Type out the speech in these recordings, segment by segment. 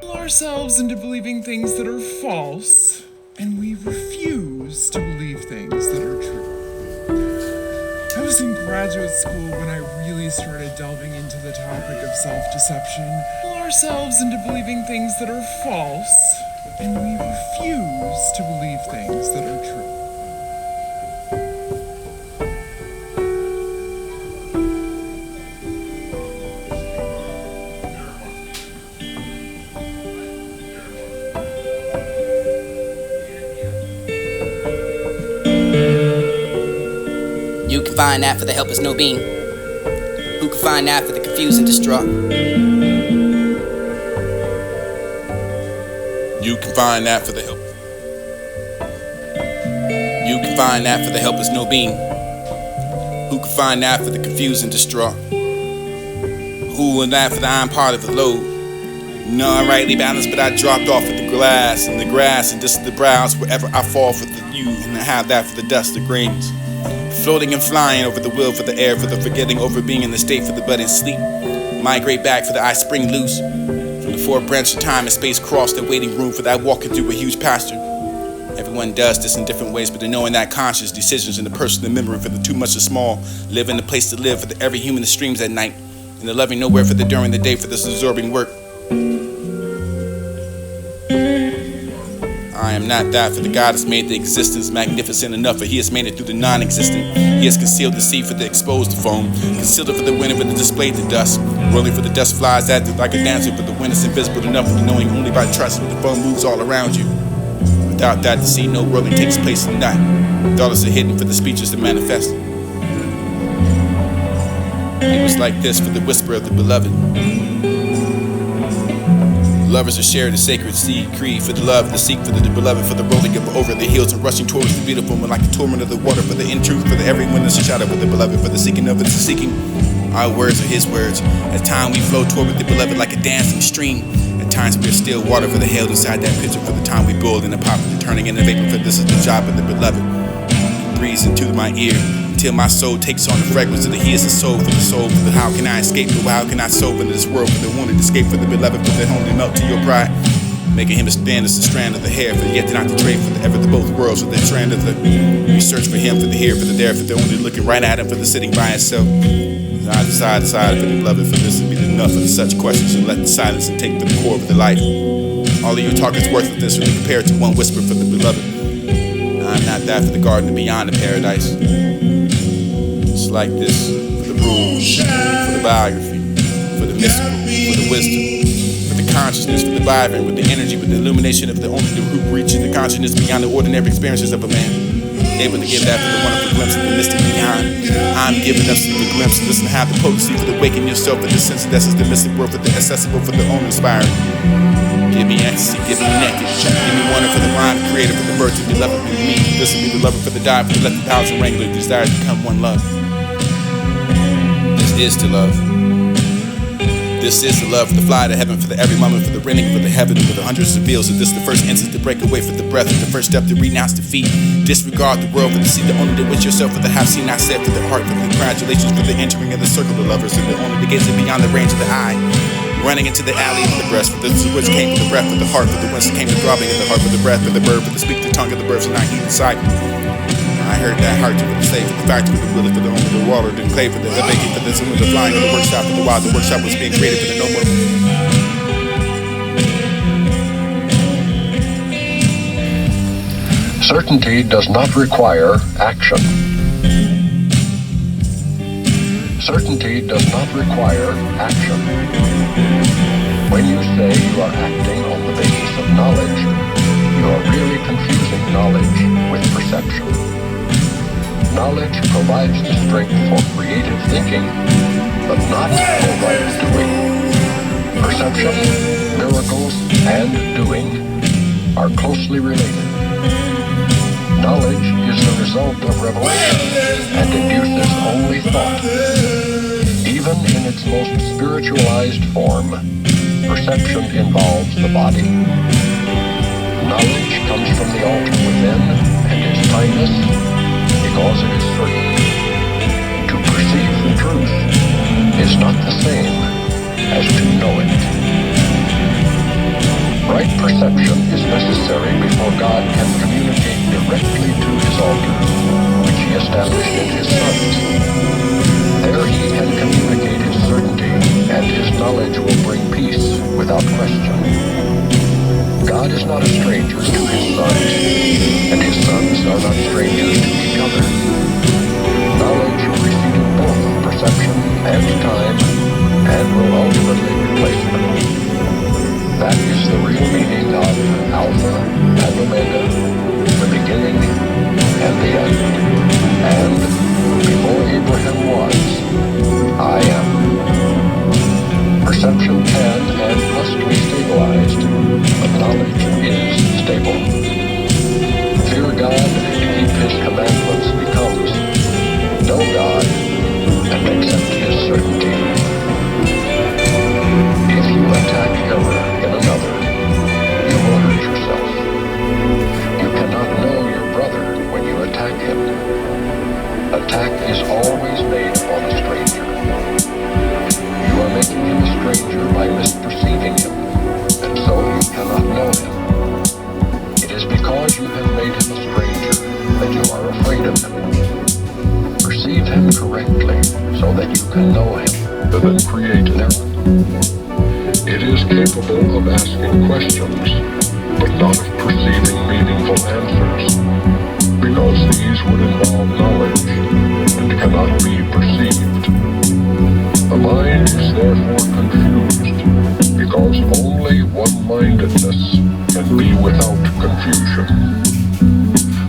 Ourselves into believing things that are false, and we refuse to believe things that are true. I was in graduate school when I really started delving into the topic of self-deception. Ourselves into believing things that are false, and we refuse to believe things that are true. You can find that for the helpless no being. Who can find that for the confused and distraught? You can find that for the help. You can find that for the helpless no being. Who can find that for the confused and distraught? Who and that for the I'm part of the load? No, I rightly balanced, but I dropped off at the glass and the grass and just the brows wherever I fall for the you, and I have that for the dust of grains. Floating and flying over the will for the air, for the forgetting over being in the state for the budding sleep. Migrate back for the I spring loose. From the four branch of time and space cross the waiting room for that walking through a huge pasture. Everyone does this in different ways, but the knowing that conscious decisions in the personal memory for the too much or small, live in the place to live for the every human that streams at night, and the loving nowhere for the during the day for this absorbing work. I am not that, for the God has made the existence magnificent enough, for he has made it through the non-existent. He has concealed the sea for the exposed foam, concealed it for the wind for the displayed the dust, rolling for the dust flies at it like a dancer, but the wind is invisible enough for the knowing only by trust, when the foam moves all around you. Without that, the sea no whirling takes place in the night. Dollars are hidden for the speeches that manifest. It was like this for the whisper of the beloved. Lovers are shared a sacred seed creed for the love, the seek for the beloved, for the rolling of over the hills and rushing towards the beautiful one like the torment of the water, for the in truth, for the everyone that's a shadow for the beloved, for the seeking of it, the seeking. Our words are his words. At time we flow toward with the beloved like a dancing stream. At times we are still water for the held inside that pitcher, for the time we boil in the pot for the turning in the vapor, for this is the job of the beloved. He breathes into my ear until my soul takes on the fragrance of the he is the soul for the how can I escape, but how can I soul into this world for the wanted escape for the beloved, for the only melt to your pride, making him a stand as the strand of the hair, for the yet not to trade for the ever the both worlds, for the strand of the we search for him for the here, for the there, for the only looking right at him, for the sitting by himself. I decide for the beloved, for this to be enough of such questions, and let the silence and take the core of the life. All of your talk is worthless when compared to one whisper for the beloved. I'm not that for the garden and beyond the paradise. It's like this for the rules, for the biography, for the mystical, for the wisdom, for the consciousness, for the vibrant, with the energy, with the illumination of the only who reaches the consciousness beyond the ordinary experiences of a man. Able to give that for the wonderful glimpse of the mystic beyond. I'm giving us the glimpse, listen, have the potency for the waking yourself, for the sense of that's the mystic world, for the accessible, for the own inspiring. Give me ecstasy, give me naked, give me wonder for the rhyme creator, for the birth to be loved with me. This will be the lover for the die, for the let the thousand wrangler desire to become one love. This is to love. This is the love for the fly to heaven, for the every moment, for the rending, for the heaven, for the hundreds of bills. And this the first instant to break away for the breath, and the first step to renounce defeat. Disregard the world for the see, the only to witch yourself, for the have seen not said, for the heart, for the congratulations, for the entering of the circle of lovers, and the only the gates are beyond the range of the eye. Running into the alley of the breast, for this is which came from the breath, for the heart, for the whence came the throbbing of the heart, for the breath, for the bird, for the speak the tongue of the birds, and I heed the sight. I heard that heart to the slave, for the factory, for the will, for the only the water, the clay, for the baking, for the zoom of the flying, for the workshop, for the wild, the workshop was being created for the no more. Certainty does not require action. Certainty does not require action. When you say you are acting on the basis of knowledge, you are really confusing knowledge with perception. Knowledge provides the strength for creative thinking, but not for right doing. Perception, miracles, and doing are closely related. Knowledge is the result of revelation and induces only thought. Even in its most spiritualized form, perception involves the body. Knowledge comes from the altar within and is timeless because it is certain. To perceive the truth is not the same as to know it. knowledge will bring peace without question. God is not a stranger to his sons, and his sons are not strangers to each other. Knowledge preceded both perception and time, and will ultimately replace them. That is the real meaning of Alpha and Omega, the beginning and the end. And before Abraham was, I am. Perception can and must be stabilized, but knowledge is stable. Fear God and keep his commandments becomes know God and accept his certainty. If you attack error in another, you will hurt yourself. You cannot know your brother when you attack him. Attack is always made upon a stranger. You are making him a stranger by misperceiving him, and so you cannot know him. It is because you have made him a stranger that you are afraid of him. Perceive him correctly so that you can know him, then create an error. It is capable of asking questions, but not of perceiving meaningful answers, because these would involve knowledge and cannot be perceived. The mind is therefore confused, because only one-mindedness can be without confusion.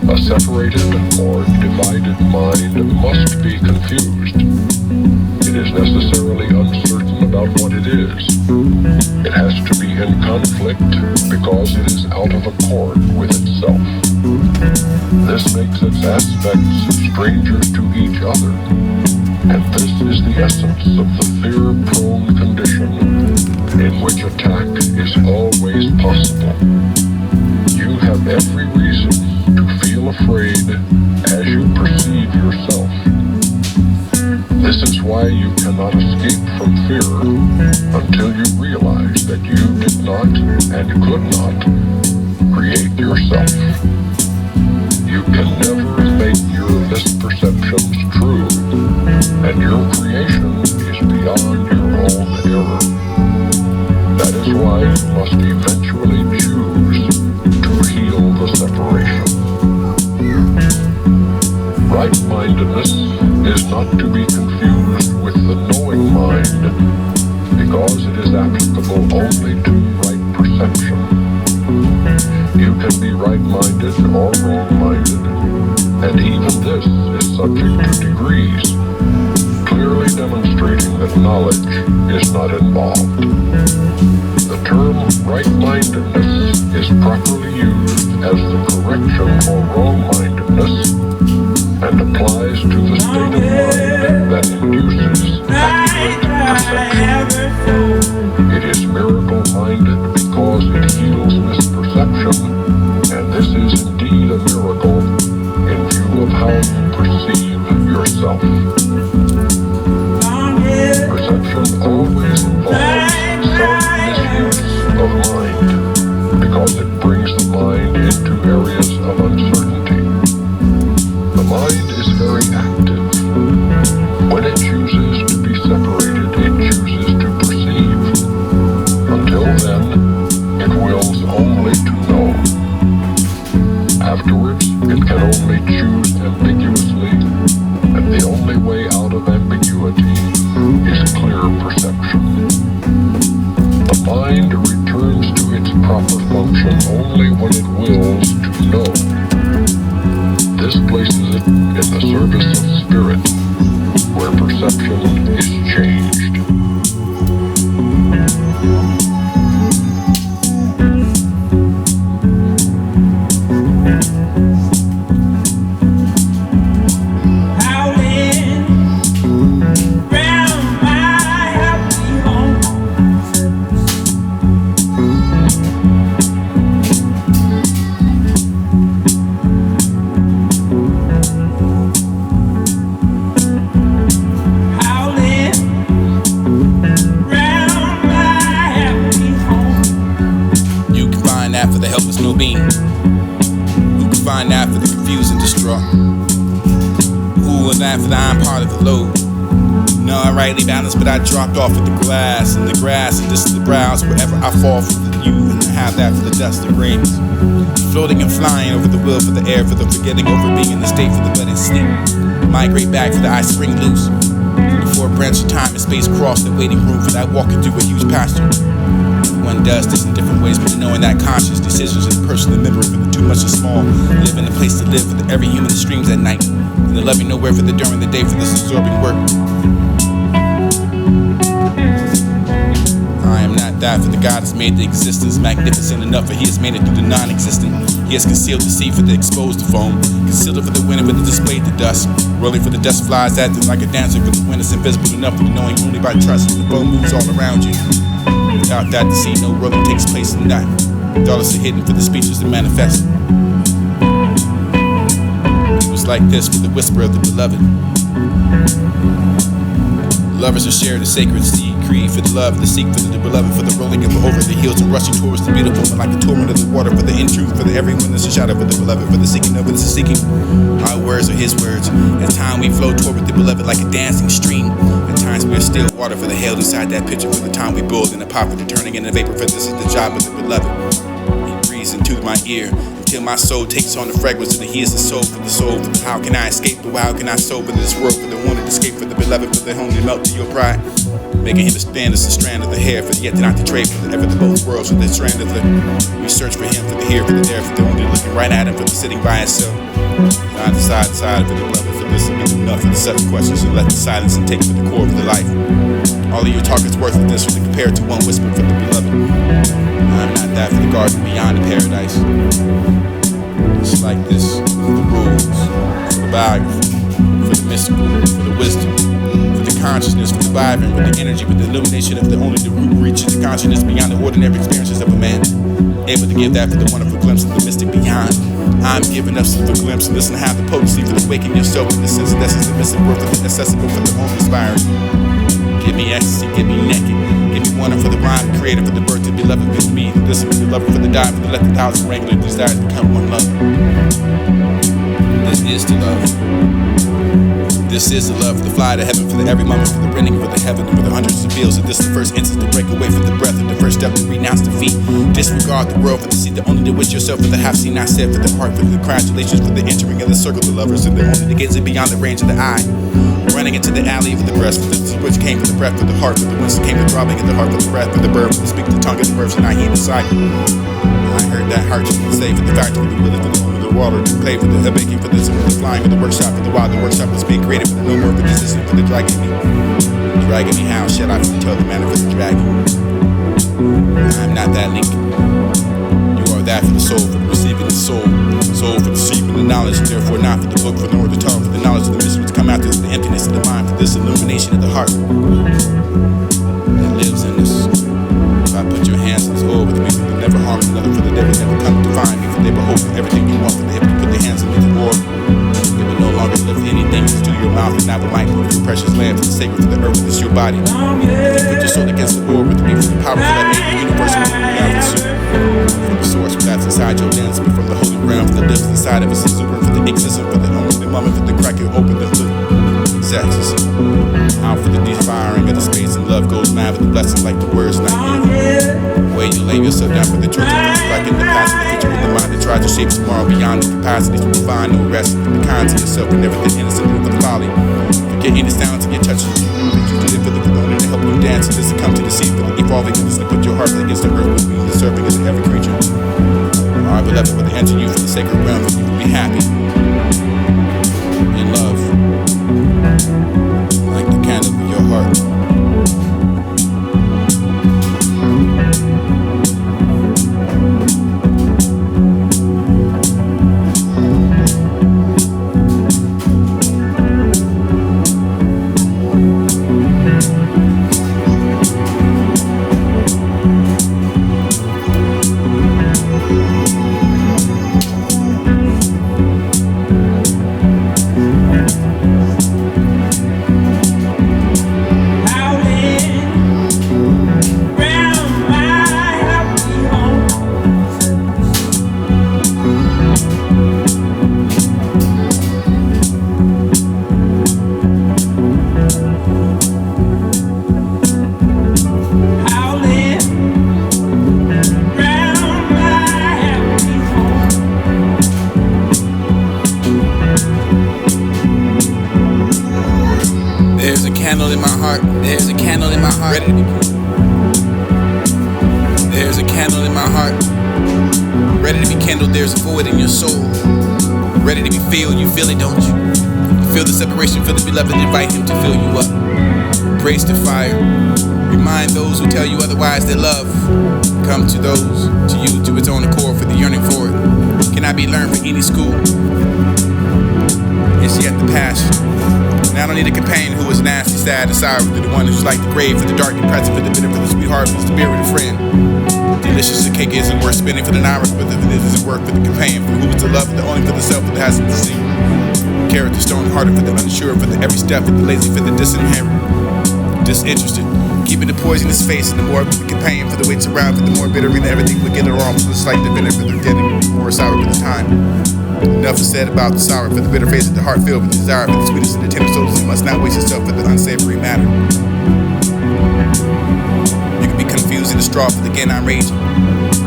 A separated or divided mind must be confused. It is necessarily uncertain about what it is. It has to be in conflict because it is out of accord with itself. This makes its aspects strangers to each other, and this is the essence of the fear-prone condition in which attack is always possible. You have every reason to feel afraid as you perceive yourself. This is why you cannot escape from fear until you realize that you did not and could not create yourself. You can never make your misperceptions true, and your creation is beyond your own error. That is why you must eventually choose to heal the separation. Right-mindedness is not to be confused with the knowing mind, because it is applicable only to right perception. You can be right-minded or wrong-minded, and even this is subject to degrees, clearly demonstrating that knowledge is not involved. The term right-mindedness is properly used as the correction for wrong-mindedness, and applies to the state of mind that induces accurate perception. It is miracle-minded because it heals misperception, and this is indeed a miracle in view of how you perceive yourself. Perception always involves some misuse of mind, because it brings the mind into areas of uncertainty. The mind is very active. When it chooses to be separated, it chooses to perceive. Until then, it wills only to know. Afterwards, it can only choose ambiguously, and the only way out of ambiguity is clear perception. The mind returns to its proper function only when it wills to know. This places it in the service of spirit, where perception is changed. Being who can find out for the confused and distraught, who will not for the I'm part of the load. None. know I rightly balanced, but I dropped off at the glass and the grass, and this is the browse. Wherever I fall for the you, and I have that for the dust that rings. Floating and flying over the will for the air, for the forgetting over being in the state for the budding sleep. Migrate back for the ice spring loose. Before a branch of time and space cross the waiting room for that walking through a huge pasture. One does this in different ways, but knowing that conscious decisions and personal memory for the too much and small. Live in a place to live for the every human that streams at night. And the loving nowhere for the during the day for this absorbing work. I am not that, for the God has made the existence magnificent enough, for he has made it through the non-existent. He has concealed the sea for the exposed to foam, concealed it for the winter for the displayed the dust, rolling for the dust flies at them like a dancer, for the wind is invisible enough for the knowing only by trust. The bow moves all around you. Without that, the sea, no rolling takes place in that. Dollars are hidden for the speeches to manifest. It was like this for the whisper of the beloved. Lovers are shared a sacred seed creed for the love, the seek for the beloved, for the rolling of over the hills and rushing towards the beautiful, and like the torment of the water for the in truth, for the everyone that's a shadow for the beloved, for the seeking of it is a seeking. Our words are his words. As time we flow toward the beloved like a dancing stream. At times we are still water for the held inside that pitcher, for the time we boiled in a pot for the turning in a vapor, for this is the job of the beloved. He breathes into my ear until my soul takes on the fragrance of the he is the soul for the soul. For the how can I escape, but how can I sober this world, for the wanted escape for the beloved, for the home to melt to your pride. Making him a stand as a strand of the hair, for the yet to not to trade, for the ever the both worlds, for the strand of the we search for him, for the here, for the there, for the only looking right at him, for the sitting by himself. Side to side to side for the beloved, for this will be enough for the 7 questions, and let the silence and take for the core of the life. All of your talk is worthless for the compared to one whisper for the beloved. I'm not that for the garden beyond the paradise. It's like this for the rules, for the biography, for the mystical, for the wisdom, for the consciousness, for the vibrant, with the energy, with the illumination of the only the root reaches the consciousness beyond the ordinary experiences of a man. Able to give that for the wonderful glimpse of the mystic beyond. I'm giving up for the glimpse and listen to have the potency for the waking yourself with the sense of essence, the missing worth of the accessible for the home inspired. Give me ecstasy, give me naked. Give me wonder for the rhyme creator, for the birth to be beloved with me. This is the lover for the die, for the let the thousand wrangler desires become one love. This is the love. This is the love for the fly to heaven, for the every moment, for the rending for the heaven, for the hundreds of fields. And this is the first instance to break away for the breath of the first step to renounce defeat. Disregard the world for the seed, the only to witch yourself for the half seen I said, for the heart, for the congratulations, for the entering of the circle of lovers, and the only that gets it beyond the range of the eye. Running into the alley for the breast, for the which came for the breath, for the heart, for the winds that came the throbbing of the heart, for the breath, for the bird, for the speak the tongue of the birds, and I heed the sight. I heard that heart say for the factory, for the willing, for the home of the water, to play for the baking, for the flying, for the workshop, for the wild, the workshop was being created, for the no more for the resistance, for the dragging me. Dragging me, how shall I tell the manner for the dragging? I'm not that link. You are that for the soul, for the receiving the soul. Soul for the receiving the knowledge, and therefore not for the book, for nor the tongue, for the knowledge of the mystery to come out of the emptiness of the mind, for this illumination of the heart that lives in us. If I put your hands in this oil with me, for the never harm another, for the devil never come to find me, for they behold everything you want, for they have to put their hands in me to war. They will no longer lift anything to your mouth, and I will might move the precious land, for the sacred for the earth, this your body. If you put your soul against the war with me, for the power that made the universe and from the source that's inside your lens, but from the holy realm, for the lips inside of us, is super for the existence, for the only the moment, for the crack it open, the flip. Sexes. Out for the defiring of the space, and love goes mad with the blessing like the words not here. Way you lay yourself down for the church, like in the past, and the future with the mind that tries to shape tomorrow beyond the capacity to find no rest. Be kind to yourself and never the innocent with the folly. Forget any sounds and get touches. You do it for the only to help you dance, and just to come to the sea for the evolving, and just to put your heart against the earth with me, the serpent is every creature. Our beloved, with the enter you for the sacred realm, for you will be happy in love. Like the candle of your heart. heart. Ready to be kindled, there's a void in your soul. Ready to be filled, you feel it, don't you? You feel the separation, feel the beloved, invite him to fill you up. Embrace the fire. Remind those who tell you otherwise their love. Come to those, to you, to its own accord, for the yearning for it cannot be learned from any school. It's yet the passion. And I don't need a companion who is nasty, sad, and sour. For the one who's like the grave, for the dark, depressing, for the bitter, for the sweetheart, for the spirit, the friend. Delicious, the cake isn't worth spending for the naira, but it isn't work for the companion, for who is the love, for the only for the self, for the hasn't to see. Character stone-hearted, for the unsure, for the every step, for the lazy, for the disinherent, disinterested. Keeping the poisonous face, and the more the companion, for the weights around, for the more bitter, and everything will get it wrong, for the slight divinity, for the getting more sour for the time. Enough is said about the sour, for the bitter face of the heart filled with desire, for the sweetness of the tender souls, you must not waste yourself for the unsavory matter. You can be confused and distraught, for again I'm raging.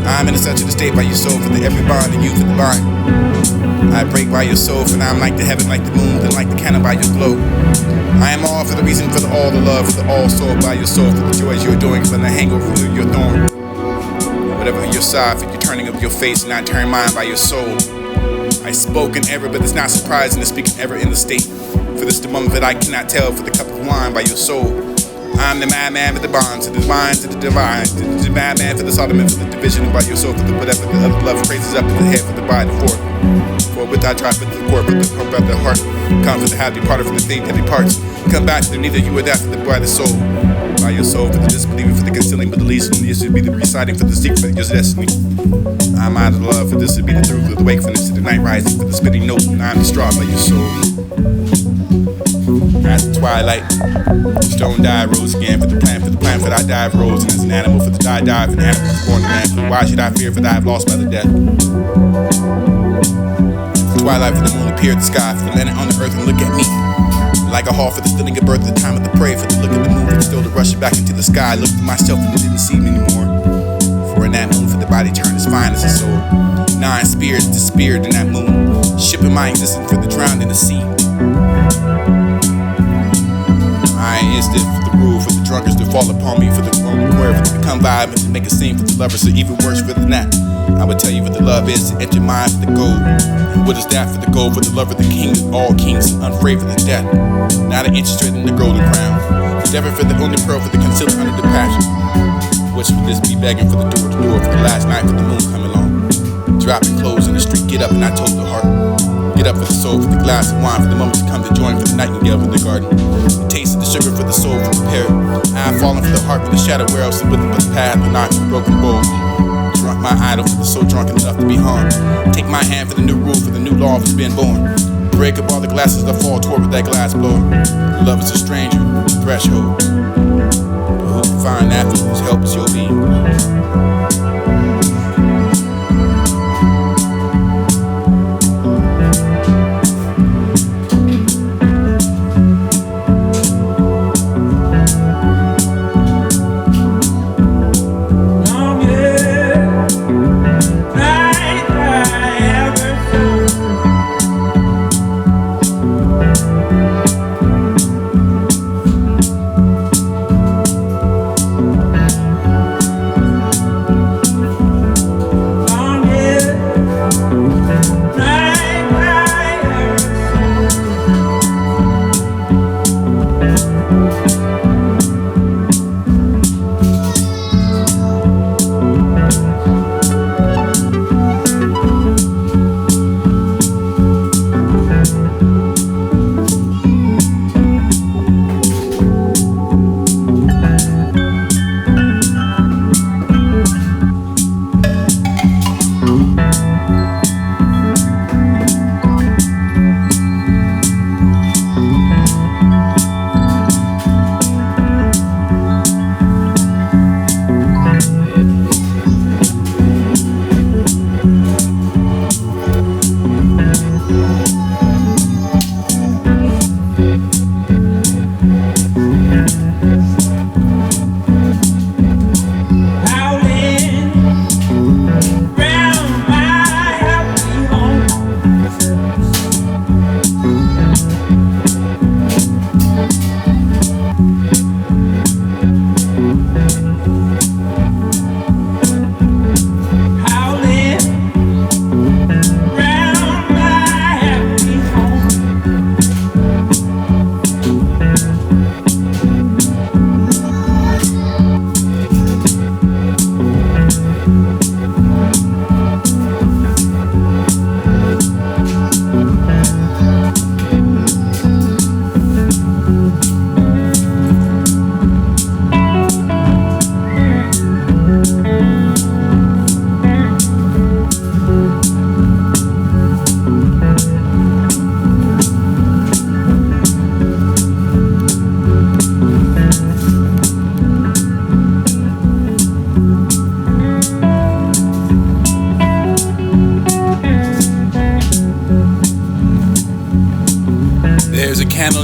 I'm in a such a state by your soul, for the every bond and you for the line. I break by your soul, for now I'm like the heaven, like the moon, and like the candle by your glow. I am all for the reason, for the all the love, for the all soul by your soul, for the joys you're doing, for the hangover of your thorn. Whatever your side, for your turning of your face, and I turn mine by your soul. I spoke in error, but it's not surprising to speak in error in the state. For this the moment that I cannot tell, for the cup of wine by your soul. I'm the madman with the bonds, to the divine, to the divine, to the madman for the Solomon, for the division by your soul, for the whatever the other love praises up to the head, for the by the forth. For with I try, for the core, for the hope of the heart. Come for the happy part from the thing that departs. Come back to the neither you or that, for the by the soul. By your soul, for the disbelieving, for the concealing, but the least, and this would be the reciting, for the secret of your destiny. I'm out of love, for this would be the truth of the wakefulness of the night rising, for the spitting note, and I'm distraught by your soul. As the twilight, stone dive rose again, for the plant, for I dive rose, and as an animal, for the die dive, and animal was born to man, for why should I fear, for I have lost by the death. The twilight, for the moon appeared the sky, for the landing on the earth and look at me. Like a hawk for the stealing of birth at the time of the prey, for the look at the moon, for the still to rush back into the sky. I looked at myself and it didn't see me anymore. For in that moon, for the body turned as fine as a soul. 9 spirits disappeared in that moon, shipping my existence for the drowned in the sea. I is this for the rule, for the drunkards to fall upon me, for the only prayer, for to become violent, to make a scene, for the lovers, so even worse for than that. I would tell you what the love is, to enter mine for the gold. And what is that for the gold? For the love of the king of all kings, unafraid for the death. Not an inch straight in the golden crown. The devil for the only pearl, for the concealed under the passion. Which would this be begging for the door to door, for the last night, for the moon come along. Dropping clothes in the street, get up and I told the heart. Get up for the soul, for the glass of wine, for the moment to come to join, for the nightingale for the garden. The taste of the sugar for the soul, for the parrot. I have fallen for the heart, for the shadow where else with the path, the knife, the broken bowl. Drunk my idol, for the soul drunk enough to be harmed. Take my hand for the new rule, for the new law has been born. Break up all the glasses that fall toward with that glass blower. Love is a stranger, threshold. But who can find that for whose help is your being?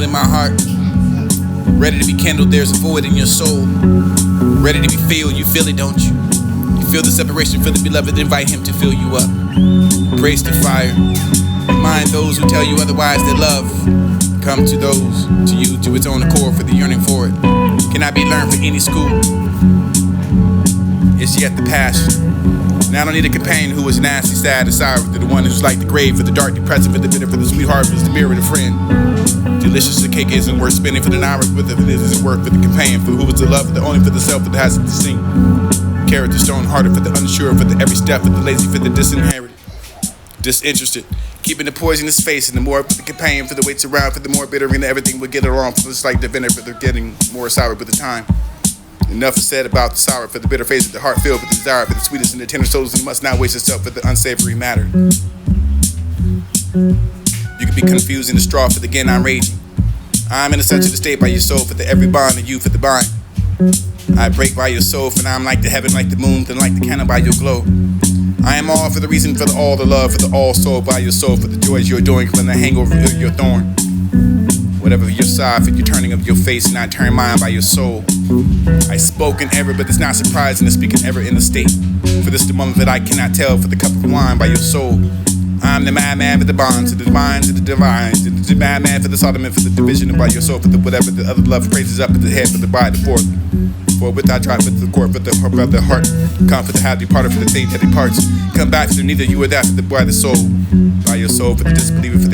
in my heart. Ready to be kindled, there's a void in your soul. Ready to be filled, you feel it, don't you? You feel the separation, feel the beloved, invite him to fill you up. Praise the fire. Remind those who tell you otherwise that love come to those, to you, to its own accord, for the yearning for it cannot be learned from any school. It's yet the past. And I don't need a companion who is nasty, sad, and sour. To the one who's like the grave, for the dark, depressing, for the bitter, for the sweetheart, for the mirror, the friend. Delicious, the cake isn't worth spending for the hour, with it isn't worth for the companion, for who is the love, for the only for the self, that has to sing. Character stone-hearted, for the unsure, for the every step, for the lazy, for the disinherited. Disinterested, keeping the poisonous face, and the more for the companion, for the waits around, for the more bitter, and everything will get along, for it's like the vinegar, for the getting more sour with the time. Enough is said about the sour, for the bitter face of the heart filled with the desire, for the sweetest and the tender souls, and must not waste itself for the unsavory matter. You can be confused in the straw, for the again I'm raging. I'm in the center of the state by your soul, for the every bond, and you for the bind. I break by your soul, for now I'm like the heaven, like the moon, then like the candle by your glow. I am all for the reason, for the all the love, for the all soul by your soul, for the joys you're doing, from the hangover of your thorn. Whatever your side, for your turning of your face, and I turn mine by your soul. I spoken ever, but it's not surprising to speaking ever in the state. For this the moment that I cannot tell, for the cup of wine by your soul. I'm the madman for the bonds, to the divines, to the divines, to the madman for the sodomy, for the division by your soul, for the whatever the other love praises up at the head, for the by the fourth. For with I drive with the court, for the heart, come for the have departed, for the thing that departs. Come back to the neither you or that, for the by the soul, by your soul, for the disbeliever, for the